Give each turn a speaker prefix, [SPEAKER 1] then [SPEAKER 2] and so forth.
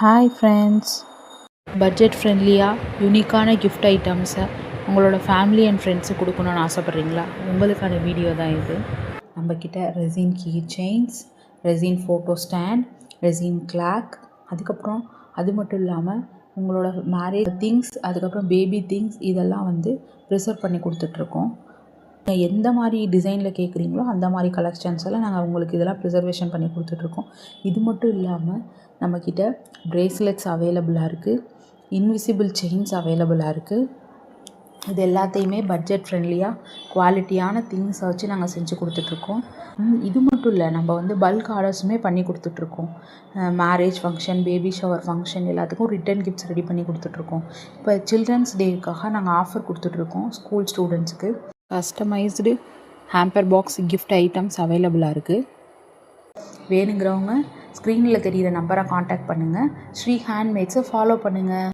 [SPEAKER 1] Hi friends, budget ஃப்ரெண்ட்லியாக யூனிக்கான gift ஐட்டம்ஸை உங்களோட ஃபேமிலி அண்ட் ஃப்ரெண்ட்ஸுக்கு கொடுக்கணுன்னு ஆசைப்பட்றீங்களா? உங்களுக்கான வீடியோ தான் இது. நம்மக்கிட்ட resin key chains, resin photo stand, resin clock, அதுக்கப்புறம் அது மட்டும் இல்லாமல் உங்களோட மேரேஜ் திங்ஸ், அதுக்கப்புறம் பேபி திங்ஸ் இதெல்லாம் ப்ரிசர்வ் பண்ணி கொடுத்துட்ருக்கோம். நீங்கள் எந்த மாதிரி டிசைனில் கேட்குறீங்களோ அந்த மாதிரி கலெக்ஷன்ஸ் எல்லாம் நாங்கள் உங்களுக்கு இதெல்லாம் ப்ரிசர்வேஷன் பண்ணி கொடுத்துட்ருக்கோம். இது மட்டும் இல்லாமல் நம்மக்கிட்ட ப்ரேஸ்லெட்ஸ் அவைலபிளாக இருக்குது, இன்விசிபிள் செயின்ஸ் அவைலபிளாக இருக்குது. இது எல்லாத்தையுமே பட்ஜெட் ஃப்ரெண்ட்லியாக குவாலிட்டியான திங்ஸை வச்சு நாங்கள் செஞ்சு கொடுத்துட்ருக்கோம். இது மட்டும் இல்லை, நம்ம பல்க் ஆர்டர்ஸுமே பண்ணி கொடுத்துட்ருக்கோம். Marriage function, baby shower function எல்லாத்துக்கும் ரிட்டன் கிஃப்ட்ஸ் ரெடி பண்ணி கொடுத்துட்ருக்கோம். இப்போ சில்ட்ரன்ஸ் டேக்காக நாங்கள் ஆஃபர் கொடுத்துட்ருக்கோம். ஸ்கூல் ஸ்டூடெண்ட்ஸுக்கு customised hamper box gift items அவைலபிளாக இருக்குது. வேணுங்கிறவங்க ஸ்க்ரீனில் தெரிகிற நம்பரை காண்டாக்ட் பண்ணுங்கள். ஸ்ரீ ஹேண்ட்மேட்ஸை ஃபாலோ பண்ணுங்கள்.